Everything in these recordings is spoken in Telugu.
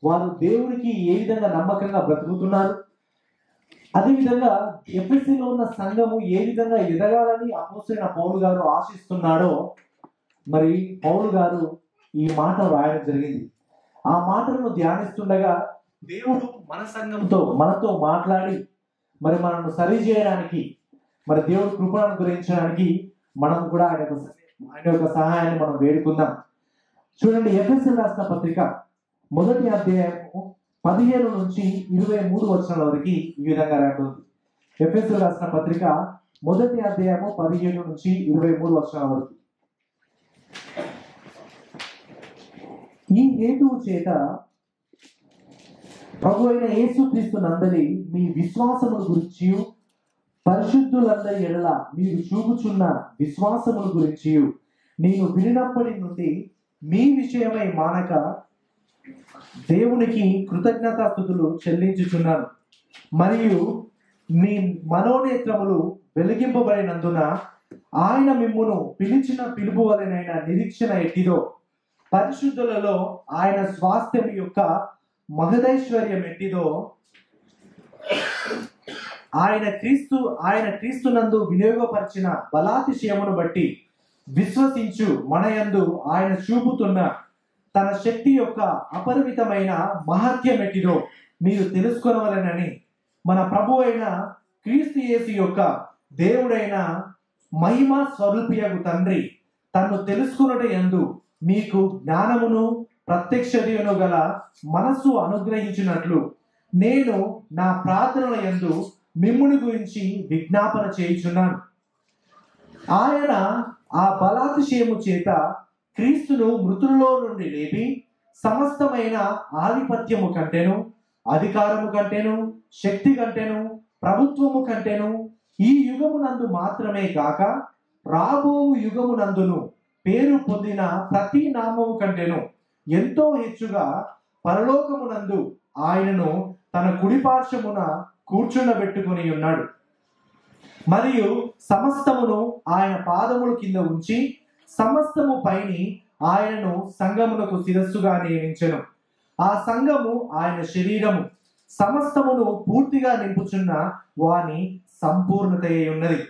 వారు దేవునికి ఏ విధంగా నమ్మకంగా బ్రతుకుతున్నారు, అదేవిధంగా ఎఫెసీలో ఉన్న సంఘము ఏ విధంగా ఎదగాలని అపోస్తలుడైన పౌలు గారు ఆశిస్తున్నాడో మరి పౌలు గారు ఈ మాట రాయడం జరిగింది. ఆ మాటలను ధ్యానిస్తుండగా దేవుడు మన సంఘంతో మనతో మాట్లాడి మరి మనల్ని సరి చేయడానికి, మరి దేవుడు కృపను అనుగ్రహించడానికి మనం కూడా ఆయన యొక్క సహాయాన్ని మనం వేడుకుందాం. చూడండి, ఎఫెసీయులకు రాసిన పత్రిక 1వ అధ్యాయము 15 నుంచి 23 వచనాల వరకు ఈ విధంగా రాయబడింది. ఎఫెసీయులకు రాసిన పత్రిక 1వ అధ్యాయము 17 నుంచి 23 వచనాల వరకు. ఈ హేతువు చేత ప్రభు అయిన యేసుక్రీస్తు నందలి మీ విశ్వాసముల గురించి, పరిశుద్ధులందరి ఎడల మీరు చూపుచున్న విశ్వాసముల గురించి నేను వినినప్పటి నుండి మీ విషయమై మానక దేవునికి కృతజ్ఞతాస్తుతులు చెల్లించుచున్నాను. మరియు మీ మనోనేత్రములు వెలిగింపబడినందున ఆయన మిమ్మును పిలిచిన పిలుపు వలనైన నిరీక్షణ ఎట్టిదో, పరిశుద్ధులలో ఆయన స్వాస్థ్యం యొక్క మహదైశ్వర్యం ఎట్టిదో, ఆయన క్రీస్తునందు వినియోగపరిచిన బలాతిశయమును బట్టి విశ్వసించు మనయందు ఆయన చూపుతున్న తన శక్తి యొక్క అపరిమితమైన మహత్యం ఎట్టిదో మీరు తెలుసుకొనవలెనని మన ప్రభు అయిన క్రీస్తు యేసు యొక్క దేవుడైన మహిమ స్వరూపియగు తండ్రి తన్ను తెలుసుకొనుట యందు మీకు జ్ఞానమును ప్రత్యక్షతను గల మనస్సు అనుగ్రహించినట్లు నేను నా ప్రార్థనల యందు మిమ్ముని గురించి విజ్ఞాపన చేయుచున్నాను. ఆయన ఆ బలాతిశయము చేత క్రీస్తును మృతుల్లో నుండి లేపి సమస్తమైన ఆధిపత్యము కంటేను, అధికారము కంటేను, శక్తి కంటేను, ప్రభుత్వము కంటేను ఈ యుగమునందు మాత్రమే కాక రాబో యుగమునందును పేరు పొందిన ప్రతి నామము కంటేను ఎంతో హెచ్చుగా పరలోకమునందు ఆయనను తన కుడిపార్శ్వమున కూర్చుండబెట్టుకుని ఉన్నాడు. మరియు సమస్తమును ఆయన పాదముల కింద ఉంచి సమస్తము పైని ఆయనను సంఘమునకు శిరస్సుగా నియమించెను. ఆ సంఘము ఆయన శరీరము, సమస్తమును పూర్తిగా నింపుచున్న వాని సంపూర్ణత ఉన్నది.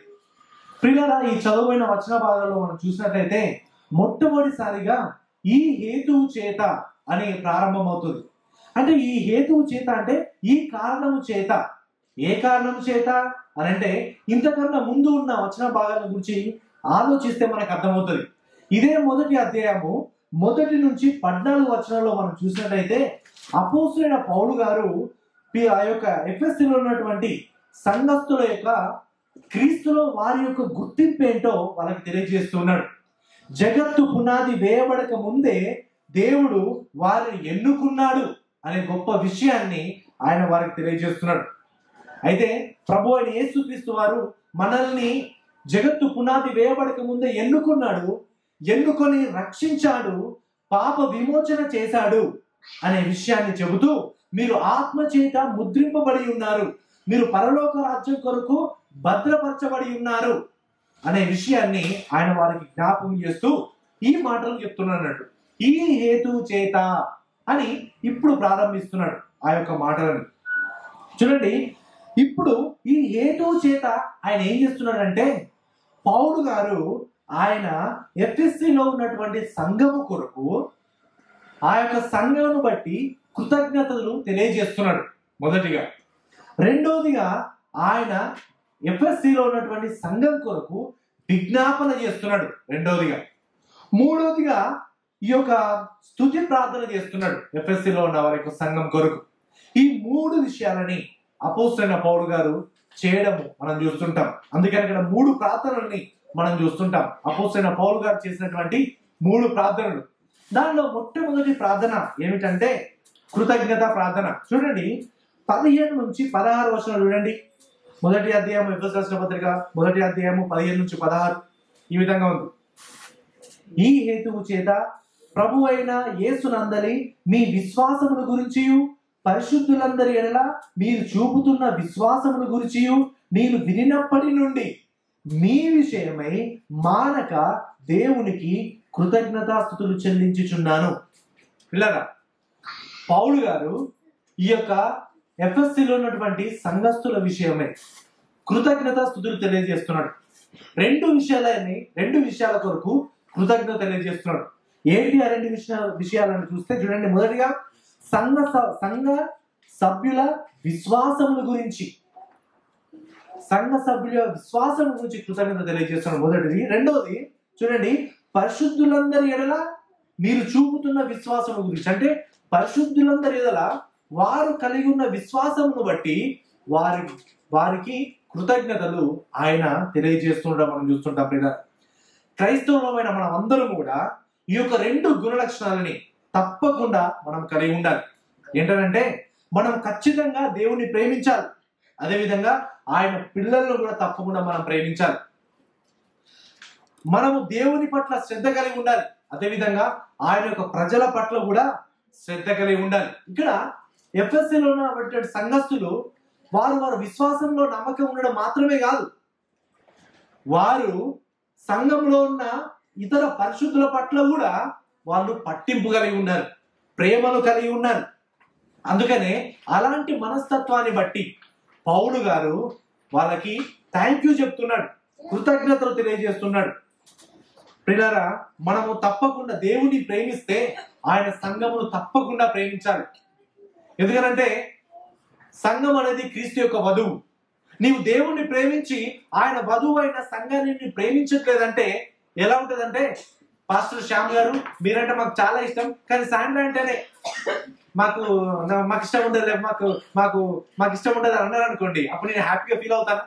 ప్రియులారా, ఈ చదువైన వచన భాగంలో మనం చూసినట్లయితే మొట్టమొదటిసారిగా ఈ హేతువు చేత అని ప్రారంభమవుతుంది. అంటే ఈ హేతువు చేత అంటే ఈ కారణము చేత. ఏ కారణము చేత అని అంటే ఇంతకన్నా ముందు ఉన్న వచన భాగాల గురించి ఆలోచిస్తే మనకు అర్థమవుతుంది. ఇదే 1వ అధ్యాయము 1 నుంచి 14 వచనాల్లో మనం చూసినట్లయితే అపోస్తలుడైన పౌలు గారు ఆ యొక్క ఎఫెసీలో ఉన్నటువంటి సంఘస్థుల యొక్క క్రీస్తులో వారి యొక్క గుర్తింపు ఏంటో వాళ్ళకి తెలియజేస్తున్నాడు. జగత్తు పునాది వేయబడక ముందే దేవుడు వారిని ఎన్నుకున్నాడు అనే గొప్ప విషయాన్ని ఆయన వారికి తెలియజేస్తున్నాడు. అయితే ప్రభు అయిన యేసుక్రీస్తు వారు మనల్ని జగత్తు పునాది వేయబడక ముందే ఎన్నుకున్నాడు, ఎన్నుకొని రక్షించాడు, పాప విమోచన చేశాడు అనే విషయాన్ని చెబుతూ మీరు ఆత్మ చేత ముద్రింపబడి ఉన్నారు, మీరు పరలోక రాజ్యం కొరకు భద్రపరచబడి ఉన్నారు అనే విషయాన్ని ఆయన వారికి జ్ఞాపకం చేస్తూ ఈ మాటలు చెప్తున్నాడు. ఈ హేతువు చేత అని ఇప్పుడు ప్రారంభిస్తున్నాడు ఆ యొక్క మాటలను. చూడండి, ఇప్పుడు ఈ హేతువు చేత ఆయన ఏం చేస్తున్నాడంటే పౌలు గారు ఆయన ఎఫెసీలో ఉన్నటువంటి సంఘము కొరకు ఆ యొక్క సంఘమును బట్టి కృతజ్ఞతలు తెలియజేస్తున్నాడు మొదటిగా. రెండోదిగా ఆయన ఎఫెసీలో ఉన్నటువంటి సంఘం కొరకు విజ్ఞాపన చేస్తున్నాడు రెండోదిగా. మూడోదిగా ఈ యొక్క స్తుతి ప్రార్థన చేస్తున్నాడు ఎఫెసీలో ఉన్న వారి యొక్క సంఘం కొరకు. ఈ 3 విషయాలని అపోస్తలుడైన పౌలు గారు చేయడము మనం చూస్తుంటాం. అందుకని ఇక్కడ 3 ప్రార్థనల్ని మనం చూస్తుంటాం. అపోస్తలుడైన పౌలు గారు చేసినటువంటి 3 ప్రార్థనలు. దానిలో మొట్టమొదటి ప్రార్థన ఏమిటంటే కృతజ్ఞత ప్రార్థన. చూడండి, 15 నుంచి 16 వచనాలు చూడండి. 1వ అధ్యాయం ఎఫెసీయులకు రాసిన పత్రిక 1వ అధ్యాయము 15 నుంచి 16 ఈ విధంగా ఉంది. ఈ హేతువు చేత ప్రభు అయిన యేసునందలి మీ విశ్వాసముల గురించి, పరిశుద్ధులందరి ఎడల మీరు చూపుతున్న విశ్వాసముల గురించి నేను వినినప్పటి నుండి మీ విషయమై మానక దేవునికి కృతజ్ఞతాస్తుతులు చెల్లించుచున్నాను. పిల్లరా, పౌలు గారు ఈ యొక్క ఎఫెసీలో ఉన్నటువంటి సంఘస్థుల విషయమే కృతజ్ఞత స్తుతులు తెలియజేస్తున్నాడు. రెండు విషయాల కొరకు కృతజ్ఞత తెలియజేస్తున్నాడు. ఏంటి ఆ రెండు విషయాలను చూస్తే చూడండి. మొదటిగా సంఘ సభ్యుల విశ్వాసముల గురించి కృతజ్ఞత తెలియజేస్తున్నాడు మొదటిది. రెండవది చూడండి, పరిశుద్ధులందరి ఎడల మీరు చూపుతున్న విశ్వాసము గురించి. అంటే పరిశుద్ధులందరి ఎడల వారు కలిగి ఉన్న విశ్వాసమును బట్టి వారికి కృతజ్ఞతలు ఆయన తెలియజేస్తుండడం మనం చూస్తుంటాం. లేదా క్రైస్తవులమైన మనం అందరం కూడా ఈ యొక్క రెండు గుణ లక్షణాలని తప్పకుండా మనం కలిగి ఉండాలి. ఏంటంటే మనం ఖచ్చితంగా దేవుని ప్రేమించాలి, అదేవిధంగా ఆయన పిల్లలను కూడా తప్పకుండా మనం ప్రేమించాలి. మనము దేవుని పట్ల శ్రద్ధ కలిగి ఉండాలి, అదేవిధంగా ఆయన యొక్క ప్రజల పట్ల కూడా శ్రద్ధ కలిగి ఉండాలి. ఇక్కడ ఎఫెసీలో ఉన్న సంఘస్థులు వారు విశ్వాసంలో నమ్మకం ఉండడం మాత్రమే కాదు, వారు సంఘంలో ఉన్న ఇతర పరిశుద్ధుల పట్ల కూడా వాళ్ళు పట్టింపు కలిగి ఉన్నారు, ప్రేమను కలిగి ఉన్నారు. అందుకనే అలాంటి మనస్తత్వాన్ని బట్టి పౌలు గారు వాళ్ళకి థ్యాంక్ యూ చెప్తున్నాడు, కృతజ్ఞతలు తెలియజేస్తున్నాడు. ప్రియులారా, మనము తప్పకుండా దేవుని ప్రేమిస్తే ఆయన సంఘమును తప్పకుండా ప్రేమించాలి. ఎందుకనంటే సంఘం అనేది క్రీస్తు యొక్క వధువు. నీవు దేవుణ్ణి ప్రేమించి ఆయన వధువు అయిన సంఘాన్ని ప్రేమించట్లేదంటే ఎలా ఉంటుందంటే, పాస్టర్ శ్యామ్ గారు మీరంటే మాకు చాలా ఇష్టం, కానీ శాండ్రా అంటేనే మాకు ఇష్టం ఉండదు, మాకు ఇష్టం ఉండదు అన్నారు అనుకోండి, అప్పుడు నేను హ్యాపీగా ఫీల్ అవుతాను.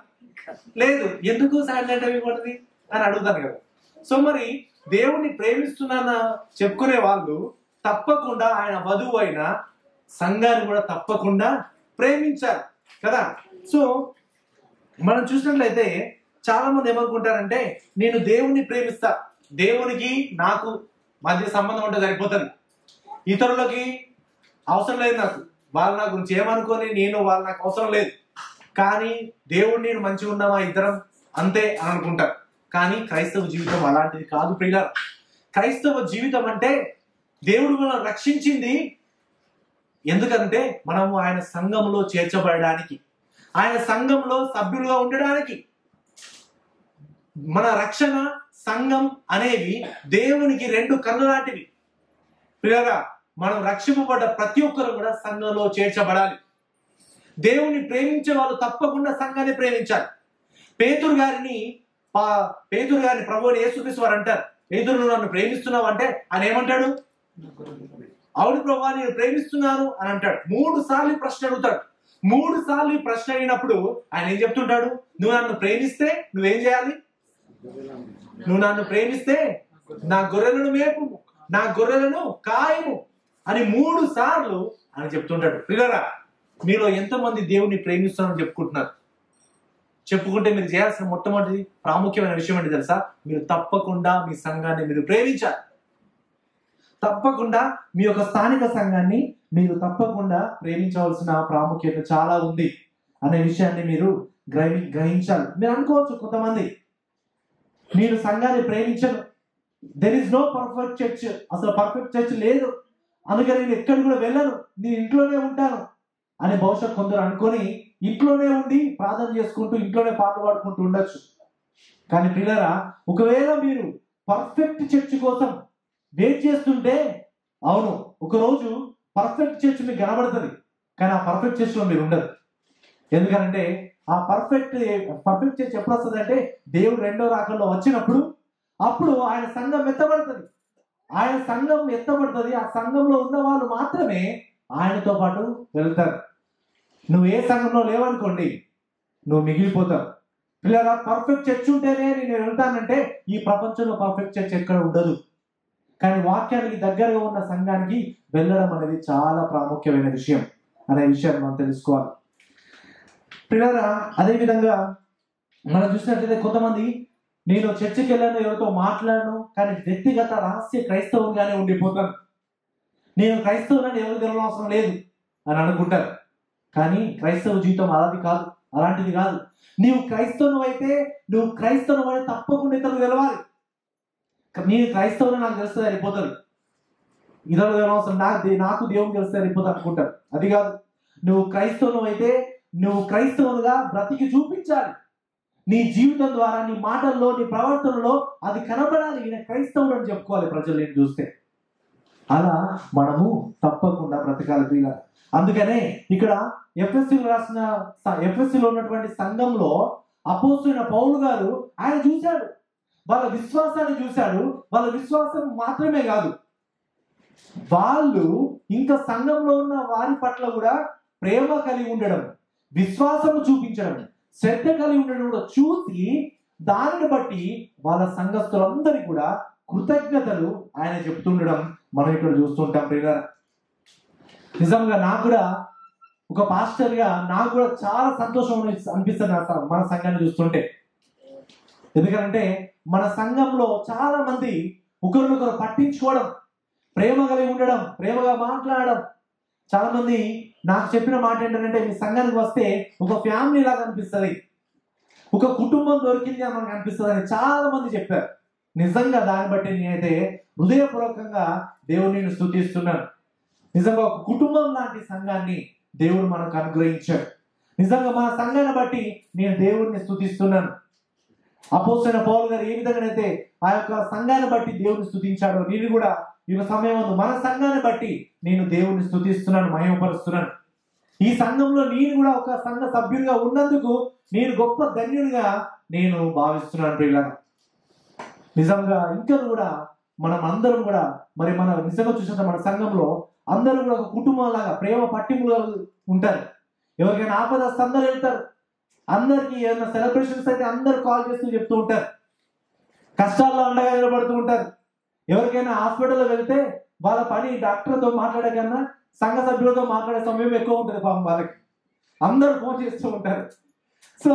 లేదు, ఎందుకు శాండ్రా అంటే ఇవ్వకూడదు అని అడుగుతాను కదా. సో మరి దేవుణ్ణి ప్రేమిస్తున్నాన చెప్పుకునే వాళ్ళు తప్పకుండా ఆయన వధువు అయిన సంఘాన్ని కూడా తప్పకుండా ప్రేమించాలి కదా. సో మనం చూసినట్లయితే చాలా మంది ఏమనుకుంటారంటే, నేను దేవుణ్ణి ప్రేమిస్తా, దేవునికి నాకు మధ్య సంబంధం ఉంటే సరిపోతుంది, ఇతరులకి అవసరం లేదు, వాళ్ళు నా గురించి ఏమనుకొని వాళ్ళు నాకు అవసరం లేదు, కానీ దేవుడు నేను మంచిగా ఉన్నామా ఇద్దరం అంతే అని అనుకుంటారు. కానీ క్రైస్తవ జీవితం అలాంటిది కాదు ప్రియులారా. క్రైస్తవ జీవితం అంటే దేవుడు మనం రక్షించింది ఎందుకంటే మనము ఆయన సంఘంలో చేర్చబడడానికి, ఆయన సంఘంలో సభ్యులుగా ఉండడానికి. మన రక్షణ, సంఘం అనేవి దేవునికి రెండు కన్ను లాంటివి. ప్రియులారా, మనం రక్షింపబడ్డ ప్రతి ఒక్కరు కూడా సంఘంలో చేర్చబడాలి. దేవుని ప్రేమించే వాళ్ళు తప్పకుండా సంఘాన్ని ప్రేమించాలి. పేతురు గారిని ప్రభువుని యేసుక్రీస్తు వారు అంటారు, పేతురు నువ్వు నన్ను ప్రేమిస్తున్నావు అంటే ఆయన ఏమంటాడు? అవును ప్రభువా నేను ప్రేమిస్తున్నాను అని అంటాడు. 3 సార్లు ప్రశ్న అడుగుతాడు. 3 సార్లు ప్రశ్న అయినప్పుడు ఆయన ఏం చెప్తుంటాడు? నువ్వు నన్ను ప్రేమిస్తే నువ్వేం చేయాలి? నువ్వు నన్ను ప్రేమిస్తే నా గొర్రెలను మేపు, నా గొర్రెలను కాయము అని 3 సార్లు అని చెప్తుంటాడు. ప్రియులారా, మీలో ఎంతమంది దేవుని ప్రేమిస్తున్నారని చెప్పుకుంటున్నారు? చెప్పుకుంటే మీరు చేయాల్సిన మొట్టమొదటి ప్రాముఖ్యమైన విషయం ఏంటి తెలుసా? మీరు తప్పకుండా మీ సంఘాన్ని మీరు ప్రేమించాలి. తప్పకుండా మీ యొక్క స్థానిక సంఘాన్ని మీరు తప్పకుండా ప్రేమించవలసిన ప్రాముఖ్యత చాలా ఉంది అనే విషయాన్ని మీరు గ్రహించాలి. మీరు అనుకోవచ్చు కొంతమంది, నేను సంఘాన్ని ప్రేమించను, there is no perfect church, అసలు పర్ఫెక్ట్ చర్చ్ లేదు, అందుకని నేను ఎక్కడికి కూడా వెళ్ళను, నేను ఇంట్లోనే ఉంటాను అని బహుశా కొందరు అనుకొని ఇంట్లోనే ఉండి ప్రార్థన చేసుకుంటూ ఇంట్లోనే పాటలు పాడుకుంటూ ఉండొచ్చు. కానీ పిల్లరా, ఒకవేళ మీరు పర్ఫెక్ట్ చర్చ్ కోసం వెయిట్ చేస్తుంటే, అవును ఒకరోజు పర్ఫెక్ట్ చర్చ్ మీకు కనబడుతుంది, కానీ ఆ పర్ఫెక్ట్ చర్చ్లో మీరు ఉండరు. ఎందుకంటే ఆ పర్ఫెక్ట్ చర్చ్ ఎప్పుడు వస్తుంది అంటే దేవుడు 2వ రాకడలో వచ్చినప్పుడు, అప్పుడు ఆయన సంఘం ఎత్తబడుతుంది. ఆయన సంఘం ఎత్తబడుతుంది. ఆ సంఘంలో ఉన్న వాళ్ళు మాత్రమే ఆయనతో పాటు వెళ్తారు. నువ్వు ఏ సంఘంలో లేవనుకోండి, నువ్వు మిగిలిపోతావు. పిల్లరా, పర్ఫెక్ట్ చర్చ్ ఉంటేనే నేను వెళ్తానంటే ఈ ప్రపంచంలో పర్ఫెక్ట్ చర్చ్ ఎక్కడ ఉండదు. కానీ వాక్యానికి దగ్గరగా ఉన్న సంఘానికి వెళ్ళడం అనేది చాలా ప్రాముఖ్యమైన విషయం అనే విషయాన్ని మనం తెలుసుకోవాలి. పిల్లరా, అదేవిధంగా మనం చూసినట్లయితే కొంతమంది, నేను చర్చికి వెళ్ళాను, ఎవరితో మాట్లాడను, కానీ వ్యక్తిగత రహస్య క్రైస్తవంగానే ఉండిపోతాను, నేను క్రైస్తవులని ఎవరికి తెలవడం అవసరం లేదు అని అనుకుంటారు. కానీ క్రైస్తవ జీవితం అలాంటిది కాదు. నీవు క్రైస్తవును అయితే నువ్వు క్రైస్తవును అని తప్పకుండా ఇతరులకు తెలవాలి. నేను క్రైస్తవుని నాకు తెలుస్తుంది అయిపోతుంది. ఇతరులు అవసరం, నాకు దేవుడు తెలిస్తే సరిపోతుంది అనుకుంటారు. అది కాదు. నువ్వు క్రైస్తవులు అయితే నువ్వు క్రైస్తవులుగా బ్రతికి చూపించాలి. నీ జీవితం ద్వారా, నీ మాటల్లో, నీ ప్రవర్తనలో అది కనబడాలి. ఈయన క్రైస్తవుడు అని చెప్పుకోవాలి ప్రజలు నేను చూస్తే. అలా మనము తప్పకుండా బ్రతకాలి ప్రియులారా. అందుకనే ఇక్కడ ఎఫెసీలో ఉన్నటువంటి సంఘంలో అపోస్తలుడైన పౌలు గారు ఆయన చూశాడు, వాళ్ళ విశ్వాసాన్ని చూశాడు. వాళ్ళ విశ్వాసం మాత్రమే కాదు, వాళ్ళు ఇంకా సంఘంలో ఉన్న వారి పట్ల కూడా ప్రేమ కలిగి ఉండడం, విశ్వాసము చూపించడం, శ్రద్ధ కలిగి ఉండడం కూడా చూసి దానిని బట్టి వాళ్ళ సంఘస్థులందరికీ కూడా కృతజ్ఞతలు ఆయన చెప్తుండడం మనం ఇక్కడ చూస్తుంటాం ప్రియులారా. నిజంగా నాకు కూడా ఒక పాస్టర్గా నాకు కూడా చాలా సంతోషం అనిపిస్తుంది మన సంఘాన్ని చూస్తుంటే. ఎందుకంటే మన సంఘంలో చాలా మంది ఒకరినొకరు పట్టించుకోవడం, ప్రేమ కలిగి ఉండడం, ప్రేమగా మాట్లాడడం. చాలా మంది నాకు చెప్పిన మాట ఏంటంటే, మీ సంఘానికి వస్తే ఒక ఫ్యామిలీ లాగా అనిపిస్తుంది, ఒక కుటుంబం దొరికింది అని మనకు అనిపిస్తుంది అని చాలా మంది చెప్పారు. నిజంగా దాన్ని బట్టి నేనైతే హృదయపూర్వకంగా దేవుడిని స్తుతిస్తున్నాను. నిజంగా ఒక కుటుంబం లాంటి సంఘాన్ని దేవుడు మనకు అనుగ్రహించాడు. నిజంగా మన సంఘాన్ని బట్టి నేను దేవుడిని స్తుతిస్తున్నాను. అపోస్తలుడైన పౌలు గారు ఏ విధంగానైతే ఆ యొక్క సంఘాన్ని బట్టి దేవుడిని స్తుతించాడో, నేను కూడా ఈ సమయం మన సంఘాన్ని బట్టి నేను దేవుడిని స్తుతిస్తున్నాను, మహిమపరుస్తున్నాను. ఈ సంఘంలో నేను కూడా ఒక సంఘ సభ్యునిగా ఉన్నందుకు నేను గొప్ప ధన్యునిగా నేను భావిస్తున్నాను ప్రియులారా. నిజంగా ఇంకా కూడా మనం అందరం కూడా మరి మన నిజంగా చూసిన మన సంఘంలో అందరూ కూడా ఒక కుటుంబం లాగా ప్రేమ పట్టింపులుగా ఉంటారు. ఎవరికైనా ఆపద వస్తే అందరూ వెళ్తారు. అందరికి ఏదైనా సెలబ్రేషన్స్ అయితే అందరు కాల్ చేస్తూ చెప్తూ ఉంటారు. కష్టాల్లో అండగా నిలబడుతూ ఉంటారు. ఎవరికైనా హాస్పిటల్లో వెళ్తే వాళ్ళ పని డాక్టర్తో మాట్లాడే కన్నా సంఘ సభ్యులతో మాట్లాడే సమయం ఎక్కువ ఉంటుంది పాపం వాళ్ళకి. అందరూ ఫోన్ చేస్తూ ఉంటారు. సో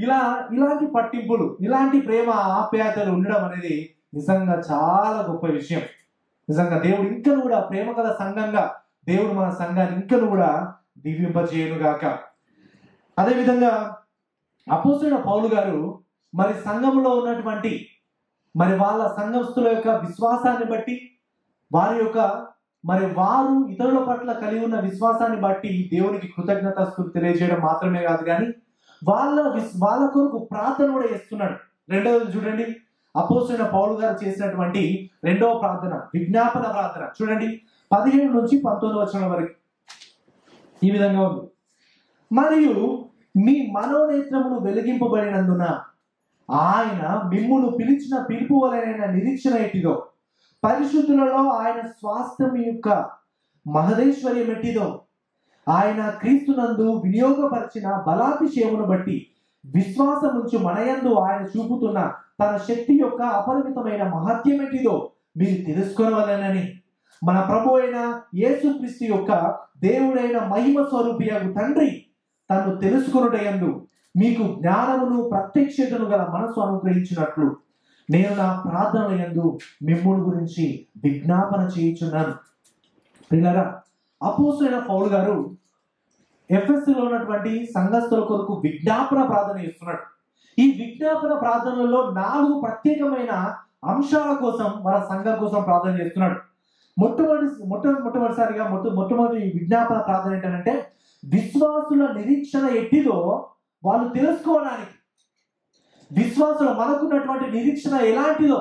ఇలాంటి పట్టింపులు, ఇలాంటి ప్రేమ ఆప్యాయతలు ఉండడం అనేది నిజంగా చాలా గొప్ప విషయం. నిజంగా దేవుడు ఇంకా కూడా ప్రేమ గల సంఘంగా దేవుడు మన సంఘాన్ని ఇంకా కూడా దీవింపజేయును గాక. అదేవిధంగా అపోస్తలుడైన పౌలు గారు మరి సంఘంలో ఉన్నటువంటి మరి వాళ్ళ సంఘస్థుల యొక్క విశ్వాసాన్ని బట్టి, వారు ఇతరుల పట్ల కలిగి ఉన్న విశ్వాసాన్ని బట్టి దేవునికి కృతజ్ఞతాస్తుతులు తెలియజేయడం మాత్రమే కాదు, కానీ వాళ్ళ కొరకు ప్రార్థన కూడా చేస్తున్నాడు. రెండవది చూడండి, అపోస్తలుడైన పౌలు గారు చేసినటువంటి రెండవ ప్రార్థన, విజ్ఞాపన ప్రార్థన చూడండి, 17 నుంచి 19 వచనం వరకు ఈ విధంగా ఉంది. మరియు మీ మనోనేత్రములు వెలిగింపబడినందున ఆయన మిమ్మును పిలిచిన పిలుపు వలన నిరీక్షణ ఎట్టిదో, పరిశుద్ధులలో ఆయన స్వాస్థ్యం యొక్క మహదేశ్వర్యం ఎట్టిదో, ఆయన క్రీస్తునందు వినియోగపరిచిన బలాతిశయమును బట్టి విశ్వాసముంచు మనయందు ఆయన చూపుతున్న తన శక్తి యొక్క అపరిమితమైన మహత్యం ఎట్టిదో మీరు తెలుసుకోవాలనని, మన ప్రభు అయిన యేసుక్రీస్తు యొక్క దేవుడైన మహిమ స్వరూపియగు తండ్రి తను తెలుసుకొనుటయందు మీకు జ్ఞానమును ప్రత్యక్షతను గల మనసు అనుగ్రహించినట్లు నేను నా ప్రార్థనల యందు మిమ్ముని గురించి విజ్ఞాపన చేయుచున్నాను. ప్రియులారా, అపోస్తలుడైన పౌలు గారు ఎఫెసీలో ఉన్నటువంటి సంఘస్థుల కొరకు విజ్ఞాపన ప్రార్థన చేస్తున్నాడు. ఈ విజ్ఞాపన ప్రార్థనలో 4 ప్రత్యేకమైన అంశాల కోసం మన సంఘం కోసం ప్రార్థన చేస్తున్నాడు. మొట్టమొదటిసారిగా మొట్టమొదటి విజ్ఞాపన ప్రార్థన ఏంటంటే, విశ్వాసుల నిరీక్షణ ఎట్టిదో వాళ్ళు తెలుసుకోవడానికి, విశ్వాసులు మనకున్నటువంటి నిరీక్షణ ఎలాంటిదో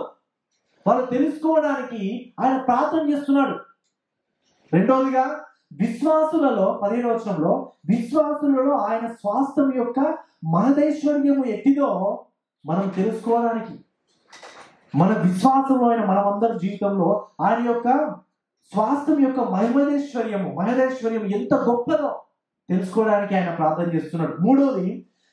వాళ్ళు తెలుసుకోవడానికి ఆయన ప్రార్థన చేస్తున్నాడు. రెండవదిగా విశ్వాసులలో 15వ వచనంలో విశ్వాసులలో ఆయన స్వాస్థ్యం యొక్క మహదైశ్వర్యము ఎట్టిదో మనం తెలుసుకోవడానికి, మన విశ్వాసంలో అయిన మనమందరి జీవితంలో ఆయన యొక్క స్వాస్థ్యం యొక్క మహదైశ్వర్యం ఎంత గొప్పదో తెలుసుకోవడానికి ఆయన ప్రార్థన చేస్తున్నాడు. మూడోది,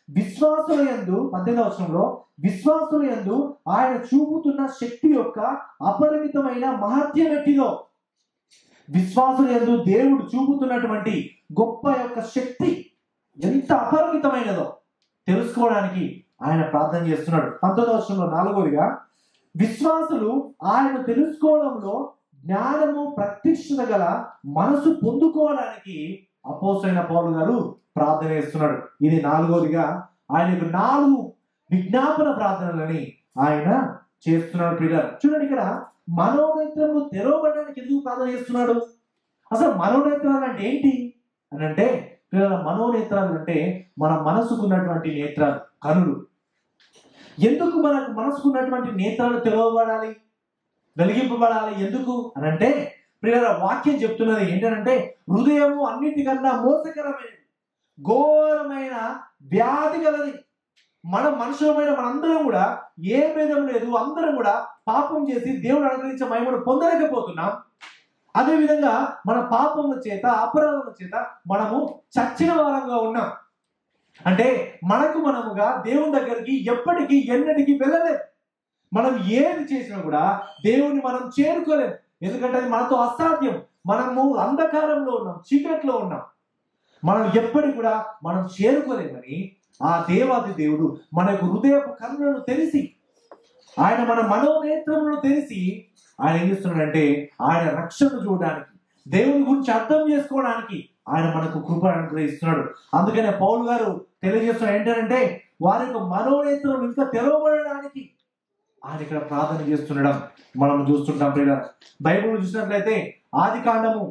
విశ్వాసుల యందు 18వ వచనంలో విశ్వాసుల యందు ఆయన చూపుతున్న శక్తి యొక్క అపరిమితమైన మహత్యం ఎట్టిదో, విశ్వాసుల యందు దేవుడు చూపుతున్నటువంటి గొప్ప యొక్క శక్తి ఎంత అపరిమితమైనదో తెలుసుకోవడానికి ఆయన ప్రార్థన చేస్తున్నాడు. 19వ వచనంలో 4వదిగా విశ్వాసులు ఆయన తెలుసుకోవడంలో జ్ఞానము ప్రత్యక్షత గల మనసు పొందుకోవడానికి అపోస్తలుడైన పౌలు గారు ప్రార్థన చేస్తున్నాడు. ఇది 4వదిగా ఆయనకు 4 విజ్ఞాపన ప్రార్థనలని ఆయన చేస్తున్నాడు. ప్రియులారా, చూడండి ఇక్కడ మనోనేత్రములు తెరవబడడానికి ఎందుకు ప్రార్థన చేస్తున్నాడు? అసలు మనోనేత్రాలు అంటే ఏంటి అని అంటే, మనోనేత్రాలు అంటే మన మనసుకున్నటువంటి నేత్రాలు, కనులు. ఎందుకు మనకు మనసుకున్నటువంటి నేత్రాలు తెరవబడాలి, వెలిగింపబడాలి? ఎందుకు అని అంటే, ప్రియులారా, వాక్యం చెప్తున్నది ఏంటంటే, హృదయము అన్నిటికన్నా మోసకరమైనది, ఘోరమైన వ్యాధి గలది. మనుషులమైన మనందరం కూడా ఏ భేదం లేదు, అందరం కూడా పాపం చేసి దేవుడు అనుగ్రహించే మహిమను పొందలేకపోతున్నాం. అదేవిధంగా మన పాపముల చేత, అపరాధముల చేత మనము చచ్చిన వారంగా ఉన్నాం. అంటే మనముగా దేవుని దగ్గరికి ఎప్పటికీ ఎన్నటికీ వెళ్ళలేదు. మనం ఏది చేసినా కూడా దేవుని మనం చేరుకోలేము. ఎందుకంటే అది మనతో అసాధ్యం. మనము అంధకారంలో ఉన్నాం, చీకట్లో ఉన్నాం. మనం ఎప్పటికి కూడా మనం చేరుకోలేమని ఆ దేవాది దేవుడు మనకు హృదయపు కన్నులను తెరిచి, ఆయన మన మనోనేత్రములను తెరిచి ఆయన ఏం చేస్తున్నాడంటే, ఆయన రక్షణను చూడడానికి, దేవుని గురించి అర్థం చేసుకోవడానికి ఆయన మనకు కృప అనుగ్రహిస్తున్నాడు. అందుకనే పౌలు గారు తెలియజేస్తున్న ఏంటంటే, వారి యొక్క మనోనేత్రం ఇంకా తెరవబడడానికి ఆయన ఇక్కడ ప్రార్థన చేస్తుండడం మనం చూస్తుంటాం. ప్రియులారా, బైబిల్ చూసినట్లయితే ఆది కాండము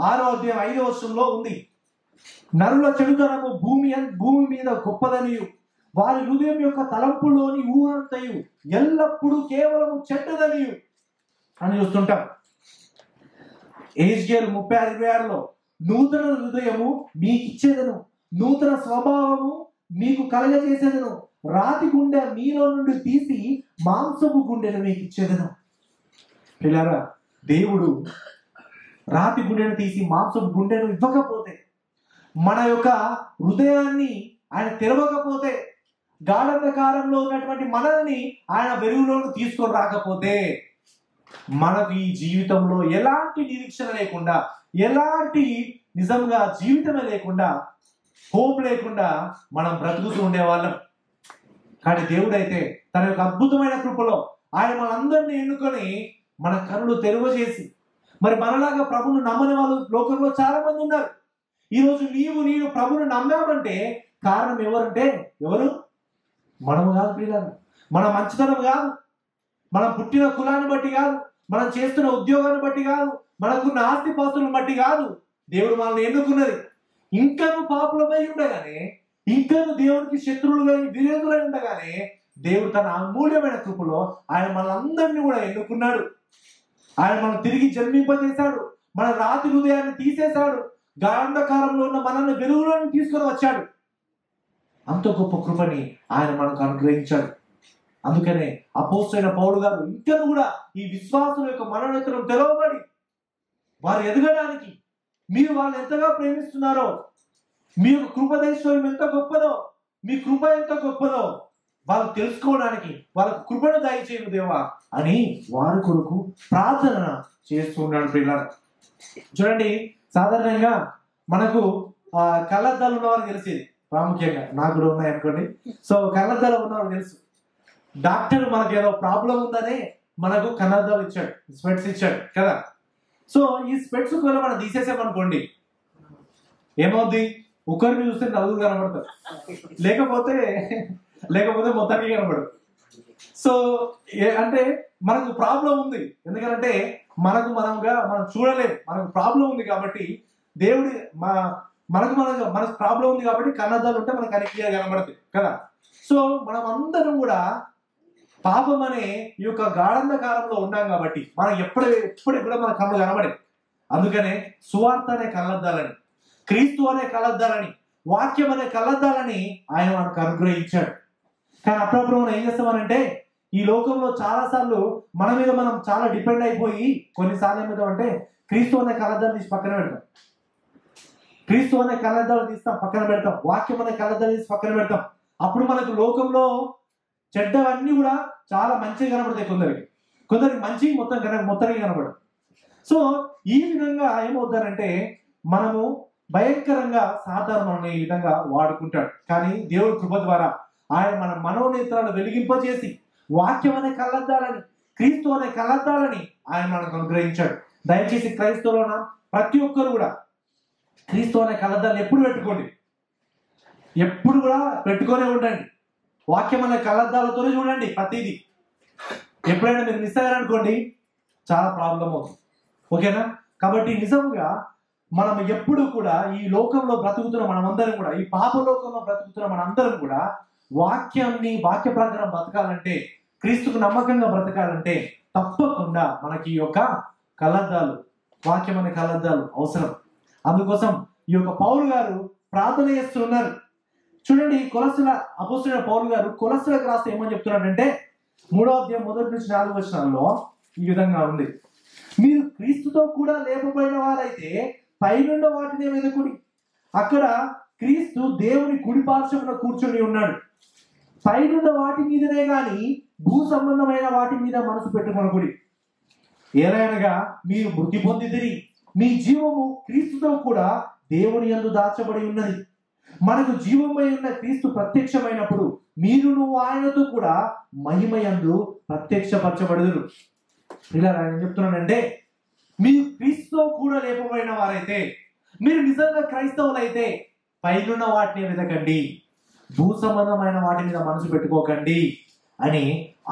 6వ అధ్యాయం 5వ వచనంలో ఉంది, నరుల చెడుతనము భూమి మీద గొప్పదనియు, వారి హృదయం యొక్క తలంపులోని ఊహంతయు ఎల్లప్పుడూ కేవలము చెడ్డదనియు అని చూస్తుంటాం. ఎహెజ్కేలు 36:26లో, నూతన హృదయము మీకు ఇచ్చేదను, నూతన స్వభావము మీకు కలగజేసేదను, రాతి గుండె మీలో నుండి తీసి మాంసపు గుండెను మీకు ఇచ్చేదను. పిల్లరా, దేవుడు రాతి గుండెను తీసి మాంసపు గుండెను ఇవ్వకపోతే, మన యొక్క హృదయాన్ని ఆయన తెరవకపోతే, గాఢంధకారంలో ఉన్నటువంటి మనల్ని ఆయన వెలుగులోకి తీసుకొని రాకపోతే, మనకు ఈ జీవితంలో ఎలాంటి నిరీక్షణ లేకుండా, ఎలాంటి నిజంగా జీవితమే లేకుండా, హోప్ లేకుండా మనం బ్రతుకుతూ ఉండేవాళ్ళం. కానీ దేవుడైతే తన యొక్క అద్భుతమైన కృపలో ఆయన మనందరినీ ఎన్నుకొని మన కన్నులు తెరవజేసి, మరి మనలాగా ప్రభువును నమ్మని వాళ్ళు లోకంలో చాలా మంది ఉన్నారు. ఈరోజు నీవు ప్రభువును నమ్మామంటే కారణం ఎవరు? మనము కాదు ప్రియులారా, మన మంచితనం కాదు, మనం పుట్టిన కులాన్ని బట్టి కాదు, మనం చేస్తున్న ఉద్యోగాన్ని బట్టి కాదు, మనకున్న ఆస్తిపాస్తులను బట్టి కాదు. దేవుడు మనల్ని ఎన్నుకున్నది. ఇంకను పాపులమై ఉండగానే, ఇంకను దేవుడికి శత్రువులుగా విరోధులై ఉండగానే, దేవుడు తన అమూల్యమైన కృపలో ఆయన మనందరినీ కూడా ఎన్నుకున్నాడు. ఆయన మనం తిరిగి జన్మింపజేశాడు, మన రాతి హృదయాన్ని తీసేశాడు, గాఢంధకారంలో ఉన్న మనల్ని వెలుగులోకి తీసుకొని వచ్చాడు. అంత గొప్ప కృపని ఆయన మనకు అనుగ్రహించాడు. అందుకనే అపోస్తలుడైన పౌలు గారు ఇంకను కూడా ఈ విశ్వాసుల యొక్క మనోనేత్రం తెరవబడి వారు ఎదగడానికి, మీరు వాళ్ళు ఎంతగా ప్రేమిస్తున్నారో, మీ యొక్క కృపదైశ్వర్యం ఎంత గొప్పదో, మీ కృప ఎంత గొప్పదో వాళ్ళు తెలుసుకోవడానికి వాళ్ళకు కృపను దయచేయు దేవా అని వారి కొరకు ప్రార్థన చేస్తూ ఉన్నాడు. ప్రియులారా, చూడండి, సాధారణంగా మనకు కళ్ళద్దాలు ఉన్నవారు తెలిసేది, ప్రాముఖ్యంగా నాకు కూడా ఉన్నాయి అనుకోండి. సో కళ్ళద్దాలు ఉన్నవారు తెలుసు, డాక్టర్ మనకు ఏదో ప్రాబ్లం ఉందని మనకు కళ్ళద్దాలు ఇచ్చాడు, స్పెట్స్ ఇచ్చాడు కదా. సో ఈ స్పెట్స్ ఒకవేళ మనం తీసేసామనుకోండి, ఏమవుద్ది? ఒకరిని చూస్తే నలుగురు కనబడతారు, లేకపోతే మొత్తానికి కనబడదు. సో అంటే మనకు ప్రాబ్లం ఉంది, ఎందుకంటే మనం చూడలేము, మనకు ప్రాబ్లం ఉంది కాబట్టి దేవుడి మనకు ప్రాబ్లం ఉంది కాబట్టి కన్నద్దాలు ఉంటే మనకు క్లియర్ కనబడతాయి కదా. సో మనం అందరం కూడా పాపం అనే ఈ యొక్క గాఢంధకారంలో ఉన్నాం కాబట్టి మనం ఎప్పటికి కూడా మన కళ్ళు కనబడే. అందుకనే సువార్త అనే కళ్ళద్దాలని, క్రీస్తు అనే కళ్ళద్దాలని, వాక్యం అనే కళ్ళద్దాలని ఆయన మనకు అనుగ్రహించాడు. కానీ అప్పుడప్పుడు మనం ఏం చేస్తామనంటే, ఈ లోకంలో చాలాసార్లు మన మీద మనం చాలా డిపెండ్ అయిపోయి కొన్నిసార్లు ఏమవుతామంటే క్రీస్తు అనే కళ్ళద్దాలు తీసి పక్కన పెడతాం, క్రీస్తు అనే కళ్ళద్దాలు తీస్తాం పక్కన పెడతాం, వాక్యం అనే కళ్ళద్దాలు తీసి పక్కన పెడతాం. అప్పుడు మనకు లోకంలో చెడ్డవన్నీ కూడా చాలా మంచిగా కనబడతాయి, కొందరికి మంచి మొత్తానికి కనబడదు. సో ఈ విధంగా ఏమవుతారంటే మనము భయంకరంగా సాధారణ ఈ విధంగా వాడుకుంటాడు. కానీ దేవుడి కృప ద్వారా ఆయన మన మనోనేత్రాలు వెలిగింపజేసి వాక్యం అనే కళ్ళద్దాలని, క్రీస్తు అనే కళ్ళద్దాలని ఆయన మనకు అనుగ్రహించాడు. దయచేసి క్రైస్తవులోన ప్రతి ఒక్కరు కూడా క్రీస్తు అనే కళ్ళద్దాలు ఎప్పుడు పెట్టుకోండి, ఎప్పుడు కూడా పెట్టుకొనే ఉండండి. వాక్యం అనే కళ్ళద్దాలతోనే చూడండి ప్రతిదీ. ఎప్పుడైనా మీరు మిస్ అయ్యారనుకోండి, చాలా ప్రాబ్లం అవుతుంది. ఓకేనా? కాబట్టి నిజంగా మనం ఎప్పుడు కూడా ఈ లోకంలో బ్రతుకుతున్న మనమందరం కూడా, ఈ పాపలోకంలో బ్రతుకుతున్న మనందరం కూడా వాక్య ప్రకారం బ్రతకాలంటే, క్రీస్తుకు నమ్మకంగా బ్రతకాలంటే తప్పకుండా మనకి ఈ యొక్క కళ్ళద్దాలు, వాక్యం అనే కళ్ళద్దాలు అవసరం. అందుకోసం ఈ యొక్క పౌలు గారు ప్రార్థన చేస్తున్నారు. చూడండి, కొలస్సీల అపోస్తలుడైన పౌలు గారు కొలస్సీలకు రాస్తే ఏమని చెప్తున్నాడంటే 3వ అధ్యాయం 1-4 వచనాల్లో ఈ విధంగా ఉంది. మీరు క్రీస్తుతో కూడా లేపబడిన వారైతే పైనున్న వాటిని వెతుకుడి, అక్కడ క్రీస్తు దేవుని కుడి పార్శ్వమున కూర్చొని ఉన్నాడు. పైనున్న వాటి మీదనే గాని భూ సంబంధమైన వాటి మీద మనసు పెట్టుకొనకుడి. ఏలైనగా మీరు మృతి పొందితిరి, మీ జీవము క్రీస్తుతో కూడా దేవుని యందు దాచబడి ఉన్నది. మనకు జీవమై ఉన్న క్రీస్తు ప్రత్యక్షమైనప్పుడు మీరును ఆయనతో కూడా మహిమయందు ప్రత్యక్షపరచబడుదురు. ఇలా ఆయన చెప్తున్నానంటే, మీరు క్రీస్తుతో కూడా లేపబడిన వారైతే, మీరు నిజంగా క్రైస్తవులైతే పైనున్న వాటిని వెతకండి, భూ సంబంధమైన వాటి మీద మనసు పెట్టుకోకండి అని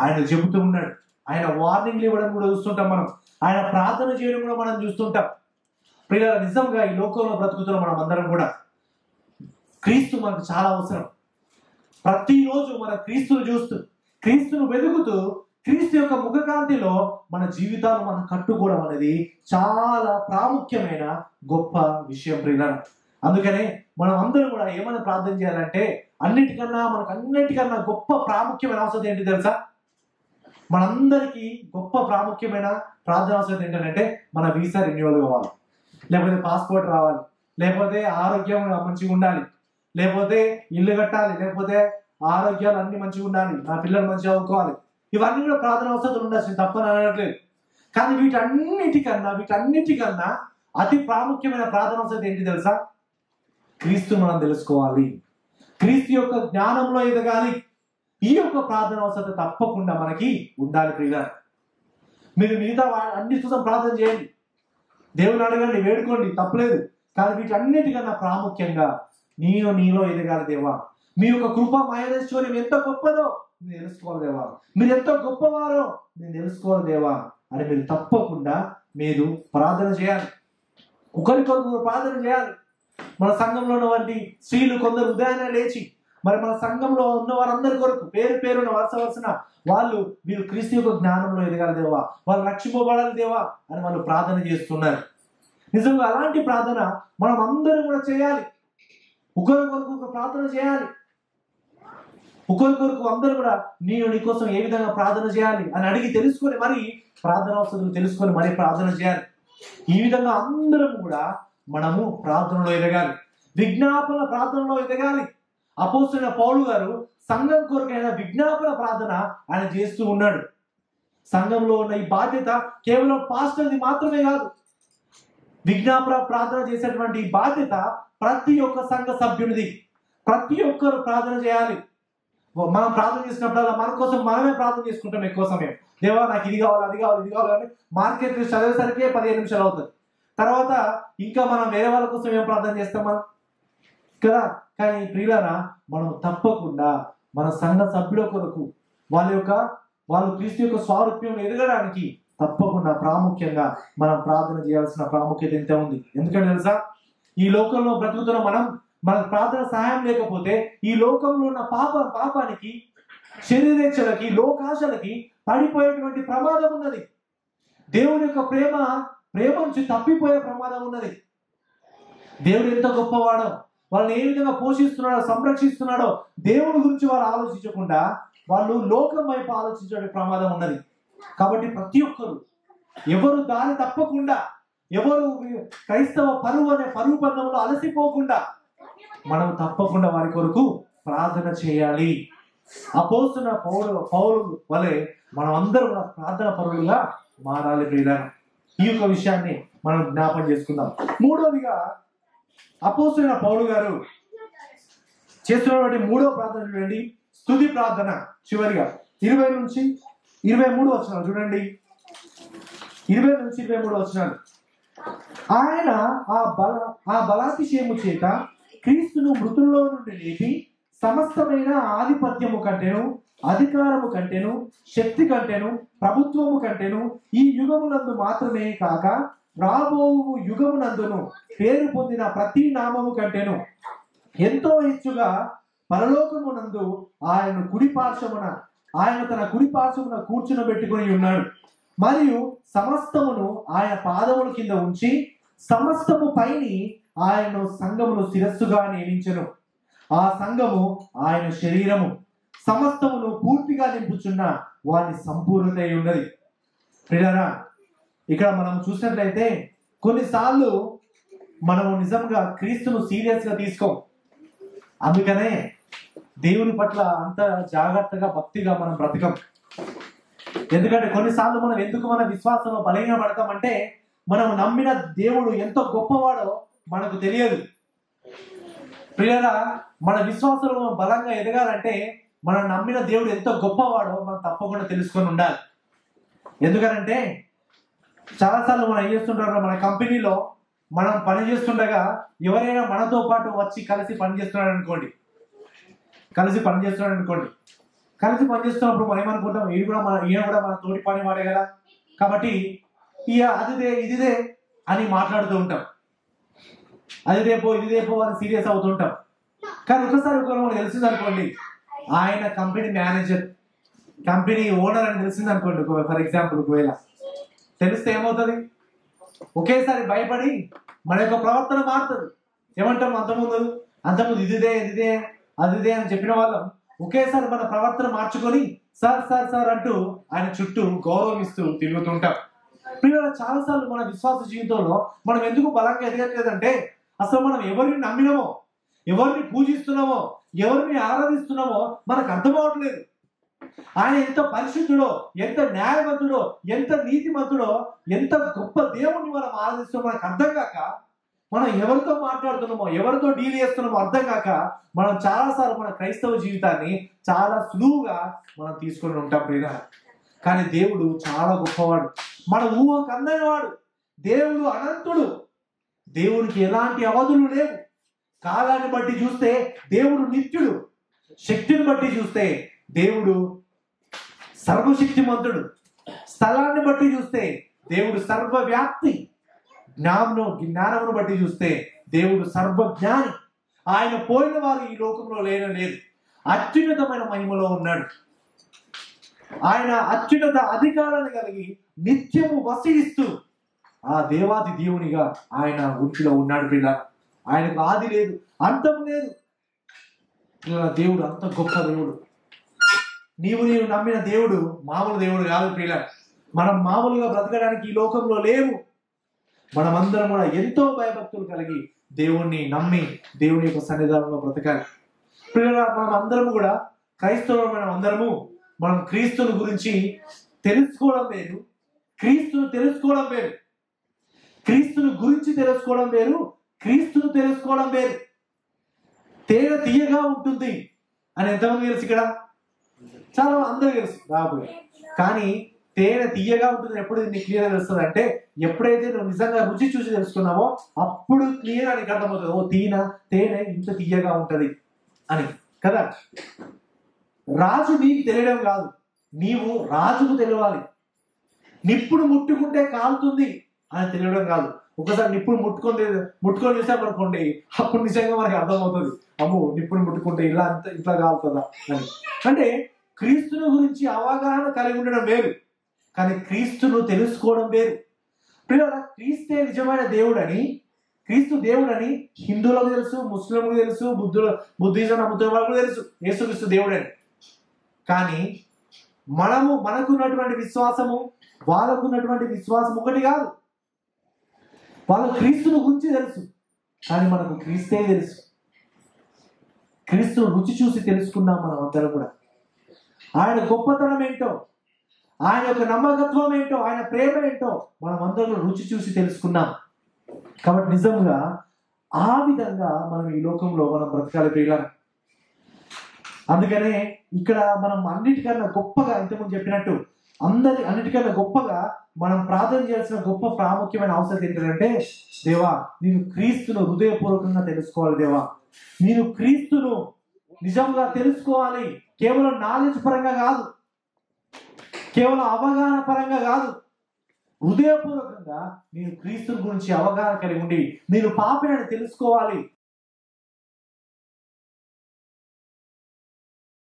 ఆయన చెబుతూ ఉన్నాడు. ఆయన వార్నింగ్లు ఇవ్వడం కూడా చూస్తుంటాం మనం, ఆయన ప్రార్థన చేయడం కూడా మనం చూస్తుంటాం. ప్రియులారా, నిజంగా ఈ లోకంలో బ్రతుకుతున్న మనం అందరం కూడా క్రీస్తు మనకు చాలా అవసరం. ప్రతిరోజు మన క్రీస్తును చూస్తూ, క్రీస్తును వెతుకుతూ, క్రీస్తు యొక్క ముఖకాంతిలో మన జీవితాలు మనం కట్టుకోవడం అనేది చాలా ప్రాముఖ్యమైన గొప్ప విషయం ప్రియులారా. అందుకనే మనం అందరం కూడా ఏమైనా ప్రార్థన చేయాలంటే అన్నిటికన్నా గొప్ప ప్రాముఖ్యమైన అవసరం ఏంటి తెలుసా? మనందరికీ గొప్ప ప్రాముఖ్యమైన ప్రార్థన అవసరం ఏంటంటే మన వీసా రెన్యువల్ కావాలి, లేకపోతే పాస్పోర్ట్ రావాలి, లేకపోతే ఆరోగ్యం మంచిగా ఉండాలి, లేకపోతే ఇల్లు కట్టాలి, లేకపోతే ఆరోగ్యాలు అన్ని మంచిగా ఉండాలి, నా పిల్లలు మంచిగా చదువుకోవాలి. ఇవన్నీ కూడా ప్రార్థన అవసరం ఉండాల్సింది, తప్పని అనట్లేదు. కానీ వీటన్నిటికన్నా అతి ప్రాముఖ్యమైన ప్రార్థన అవసరం ఏంటి తెలుసా? క్రీస్తు మనం తెలుసుకోవాలి, క్రీస్తు యొక్క జ్ఞానంలో ఎదగాలి. ఈ యొక్క ప్రార్థన అవసరం తప్పకుండా మనకి ఉండాలి ప్రియులారా. మీరు మిగతా అన్ని చూసాం ప్రార్థన చేయండి, దేవుని అడగండి, వేడుకోండి, తప్పలేదు. కానీ వీటన్నిటికన్నా ప్రాముఖ్యంగా నీలో ఎదగాలి దేవా. మీ యొక్క కృప మహేశ్వర్యం ఎంత గొప్పదో నేను తెలుసుకోవాలి దేవా, మీరు ఎంత గొప్పవారో నేను తెలుసుకోవాలి దేవా అని మీరు తప్పకుండా మీరు ప్రార్థన చేయాలి. ఒకరికొకరు ప్రార్థన చేయాలి. మన సంఘంలో ఉన్నటువంటి స్త్రీలు కొందరు ఉదయాన్నే లేచి మరి మన సంఘంలో ఉన్న వారందరి కొరకు పేరున వరుసన మీరు క్రీస్తు యొక్క జ్ఞానంలో ఎదగాలి దేవా, వాళ్ళు రక్షింపబడాలి దేవా అని వాళ్ళు ప్రార్థన చేస్తున్నారు. నిజంగా అలాంటి ప్రార్థన మనం అందరం కూడా చేయాలి. ఒకరికొరకు ప్రార్థన చేయాలి. ఒకరికొరకు అందరూ కూడా నీకోసం ఏ విధంగా ప్రార్థన చేయాలి అని అడిగి తెలుసుకొని మరి ప్రార్థన అవసరం తెలుసుకొని మరి ప్రార్థన చేయాలి. ఈ విధంగా అందరం కూడా మనము ప్రార్థనలో ఎదగాలి, విజ్ఞాపన ప్రార్థనలో ఎదగాలి. అపోస్తలుడైన పౌలు గారు సంఘం కొరకైన విజ్ఞాపన ప్రార్థన ఆయన చేస్తూ ఉన్నాడు. సంఘంలో ఉన్న ఈ బాధ్యత కేవలం పాస్టర్ది మాత్రమే కాదు. విజ్ఞాపన ప్రార్థన చేసేటువంటి బాధ్యత ప్రతి ఒక్క సంఘ సభ్యునిది. ప్రతి ఒక్కరు ప్రార్థన చేయాలి. మనం ప్రార్థన చేసినప్పుడల్లా మన కోసం మనమే ప్రార్థన చేసుకుంటాం ఎక్కువ సమయం. దేవా నాకు ఇది కావాలి, అది కావాలి, ఇది కావాలి అని మార్కెట్ చదివేసరికి 15 నిమిషాలు అవుతుంది. తర్వాత ఇంకా మనం వేరే వాళ్ళ కోసం ఏం ప్రార్థన చేస్తాం మనం కదా. కానీ ప్రియులారా, మనం తప్పకుండా మన సంఘ సభ్యుల కొరకు వాళ్ళు క్రీస్తు యొక్క స్వారూప్యం ఎదగడానికి తప్పకుండా ప్రాముఖ్యంగా మనం ప్రార్థన చేయాల్సిన ప్రాముఖ్యత ఎంత ఉంది. ఎందుకంటే తెలుసా, ఈ లోకంలో బ్రతుకుతున్న మన ప్రార్థన సహాయం లేకపోతే ఈ లోకంలో ఉన్న పాపానికి, శరీరేచ్ఛలకి, లోకాశలకి పడిపోయేటువంటి ప్రమాదం ఉన్నది. దేవుని యొక్క ప్రేమ నుంచి తప్పిపోయే ప్రమాదం ఉన్నది. దేవుడు ఎంత గొప్పవాడో, వాళ్ళని ఏ విధంగా పోషిస్తున్నాడో, సంరక్షిస్తున్నాడో దేవుని గురించి వాళ్ళు ఆలోచించకుండా వాళ్ళు లోకం వైపు ఆలోచించే ప్రమాదం ఉన్నది. కాబట్టి ప్రతి ఒక్కరు ఎవరు దారి తప్పకుండా, ఎవరు క్రైస్తవ పరువు బంధంలో అలసిపోకుండా మనం తప్పకుండా వారి కొరకు ప్రార్థన చేయాలి. అపోస్తలుడైన పౌలు వలె మనం అందరం ప్రార్థన పరులుగా మారాలి ప్రియులారా. ఈ యొక్క విషయాన్ని మనం జ్ఞాపకం చేసుకుందాం. మూడవదిగా అపోస్తలుడైన పౌలు గారు చేస్తున్నటువంటి మూడవ ప్రార్థన చూడండి, స్తుతి ప్రార్థన. చివరిగా 20-23 వచనాలు చూడండి. 20-23 వచనాలు. ఆయన ఆ బలాతిశయము చేత క్రీస్తును మృతుల్లో నుండి లేపి సమస్తమైన ఆధిపత్యము కంటేను అధికారము కంటేను, శక్తి కంటేను, ప్రభుత్వము కంటేను ఈ యుగమునందు మాత్రమే కాక రాబో యుగమునందును పేరు పొందిన ప్రతి నామము కంటేను ఎంతో హెచ్చుగా పరలోకమునందు ఆయన తన కుడి పార్శ్వమున కూర్చునబెట్టుకుని ఉన్నాడు. మరియు సమస్తమును ఆయన పాదముల కింద ఉంచి సమస్తము పైని ఆయన సంఘమును శిరస్సుగా నియమించెను. ఆ సంఘము ఆయన శరీరము, సమస్తమును పూర్తిగా నింపుచున్న వారి సంపూర్ణత అయి ఉన్నది. ప్రియులారా, ఇక్కడ మనం చూసినట్లయితే కొన్నిసార్లు మనము నిజంగా క్రీస్తును సీరియస్ గా తీసుకోం. అందుకనే దేవుని పట్ల అంత జాగ్రత్తగా భక్తిగా మనం బ్రతకం. ఎందుకంటే కొన్నిసార్లు మనం ఎందుకు మన విశ్వాసంలో బలహీనపడతామంటే మనం నమ్మిన దేవుడు ఎంత గొప్పవాడో మనకు తెలియదు. ప్రియులారా, మన విశ్వాసంలో బలంగా ఎదగాలంటే మనం నమ్మిన దేవుడు ఎంత గొప్పవాడో మనం తప్పకుండా తెలుసుకొని ఉండాలి. ఎందుకనంటే చాలాసార్లు మనం ఏం చేస్తుంటారో, మన కంపెనీలో మనం పని చేస్తుండగా ఎవరైనా మనతో పాటు వచ్చి కలిసి పనిచేస్తున్నాడు అనుకోండి, కలిసి పనిచేస్తున్నప్పుడు మనం ఏమనుకుంటాం, ఈయన కూడా మన తోటి పని వాడే కదా, కాబట్టి అదిదే ఇదిదే అని మాట్లాడుతూ ఉంటాం. అది రేపో ఇది రేపో అని సీరియస్ అవుతుంటాం. కానీ ఒకసారి మనకు తెలిసింది అనుకోండి, ఆయన కంపెనీ మేనేజర్, కంపెనీ ఓనర్ అని తెలిసింది అనుకోండి, ఫర్ ఎగ్జాంపుల్ ఒకవేళ తెలిస్తే ఏమవుతుంది, ఒకేసారి భయపడి మన యొక్క ప్రవర్తన మారుతుంది. ఏమంటాం, అంతకుముందు ఇదిదే అదిదే అని చెప్పిన వాళ్ళం ఒకేసారి మన ప్రవర్తన మార్చుకొని సార్ సార్ సార్ అంటూ ఆయన చుట్టూ గౌరవం ఇస్తూ తిరుగుతుంటాం. పిల్లలు చాలాసార్లు మన విశ్వాస జీవితంలో మనం ఎందుకు బలంగా ఎదగట్లేదంటే అసలు మనం ఎవరిని నమ్మినామో, ఎవరిని పూజిస్తున్నామో, ఎవరిని ఆరాధిస్తున్నామో మనకు అర్థం అవట్లేదు. ఆయన ఎంత పరిశుద్ధుడో, ఎంత న్యాయవంతుడో, ఎంత నీతిమంతుడో, ఎంత గొప్ప దేవుణ్ణి మనం ఆరాధిస్తున్నామో మనకు అర్థం కాక, మనం ఎవరితో మాట్లాడుతున్నామో, ఎవరితో డీల్ చేస్తున్నామో అర్థం కాక మనం చాలాసార్లు మన క్రైస్తవ జీవితాన్ని చాలా సులువుగా మనం తీసుకొని ఉంటాం ప్రియుల. కానీ దేవుడు చాలా గొప్పవాడు, మన ఊహకు అందని వాడు. దేవుడు అనంతుడు, దేవుడికి ఎలాంటి అవధులు లేవు. కాలాన్ని బట్టి చూస్తే దేవుడు నిత్యుడు, శక్తిని బట్టి చూస్తే దేవుడు సర్వశక్తిమంతుడు, స్థలాన్ని బట్టి చూస్తే దేవుడు సర్వవ్యాప్తి, జ్ఞానమును బట్టి చూస్తే దేవుడు సర్వజ్ఞాని. ఆయన పోయిన వారు ఈ లోకంలో లేదు, అత్యున్నతమైన మహిమలో ఉన్నాడు. ఆయన అత్యున్నత అధికారాన్ని కలిగి నిత్యము వసిస్తూ ఆ దేవాది దేవునిగా ఆయన ఉనికిలో ఉన్నాడు పిల్ల. ఆయనకు ఆది లేదు, అంతం లేదు. దేవుడు అంత గొప్ప దేవుడు. నీవు నమ్మిన దేవుడు మామూలు దేవుడు కాదు పిల్ల. మనం మామూలుగా బ్రతకడానికి ఈ లోకంలో లేవు. మనమందరం కూడా ఎంతో భయభక్తులు కలిగి దేవుణ్ణి నమ్మి దేవుని యొక్క సన్నిధానంలో బ్రతకాలి. పిల్లల, మనం అందరము కూడా క్రైస్తవులమైన అందరము మనం క్రీస్తుని గురించి తెలుసుకోవడం వేరు, క్రీస్తును తెలుసుకోవడం వేరు. క్రీస్తుని గురించి తెలుసుకోవడం వేరు, క్రీస్తును తెలుసుకోవడం వేరు. తేనె తీయగా ఉంటుంది అని ఎంతమంది తెలుసు? ఇక్కడ చాలా అందరూ తెలుసు రాబోయే. కానీ తేనె తీయగా ఉంటుంది ఎప్పుడు నీకు క్లియర్ తెలుస్తుంది అంటే ఎప్పుడైతే నువ్వు నిజంగా రుచి చూసి తెలుసుకున్నావో అప్పుడు క్లియర్ అని అర్థమవుతుంది. ఓ తేనె ఇంత తీయగా ఉంటది అని కదా. రాజు నీకు తెలియడం కాదు, నీవు రాజుకు తెలియాలి. నిప్పుడు ముట్టుకుంటే కాలుతుంది అని తెలియడం కాదు. ఒకసారి నిప్పుడు ముట్టుకొని చూసామనుకోండి, అప్పుడు నిజంగా మనకి అర్థమవుతుంది, అమ్మో నిప్పుడు ముట్టుకుంటే ఇట్లా కాలుతుందా అని. అంటే క్రీస్తుని గురించి అవగాహన కలిగి ఉండడం వేరు, కానీ క్రీస్తును తెలుసుకోవడం వేరు. పిల్లల, క్రీస్తే నిజమైన దేవుడని, క్రీస్తు దేవుడని హిందువులకు తెలుసు, ముస్లింలకు తెలుసు, బుద్ధిజం నమ్ముతున్న వాళ్ళకు తెలుసు యేసుక్రీస్తు దేవుడని. కానీ మనకున్నటువంటి విశ్వాసము వాళ్ళకున్నటువంటి విశ్వాసం ఒకటి కాదు. వాళ్ళు క్రీస్తుని గురించి తెలుసు, కానీ మనకు క్రీస్తే తెలుసు. క్రీస్తును రుచి చూసి తెలుసుకున్నాం మనం అందరం కూడా. ఆయన గొప్పతనం ఏంటో, ఆయన యొక్క నమ్మకత్వం ఏంటో, ఆయన ప్రేమ ఏంటో మనం అందరం రుచి చూసి తెలుసుకున్నాం. కాబట్టి నిజంగా ఆ విధంగా మనం ఈ లోకంలో మనం బ్రతకాలి ప్రియులారా. అందుకనే ఇక్కడ మనం అన్నిటికన్నా గొప్పగా, ఇంతకుముందు చెప్పినట్టు అన్నిటికన్నా గొప్పగా మనం ప్రార్థన చేయాల్సిన గొప్ప ప్రాముఖ్యమైన అవసరం ఏంటంటే, దేవా నేను క్రీస్తును హృదయపూర్వకంగా తెలుసుకోవాలి. దేవా నేను క్రీస్తును నిజంగా తెలుసుకోవాలి. కేవలం నాలెడ్జ్ పరంగా కాదు, కేవలం అవగాహన పరంగా కాదు, హృదయపూర్వకంగా నేను క్రీస్తు గురించి అవగాహన కలిగి ఉండి నేను పాపినని తెలుసుకోవాలి,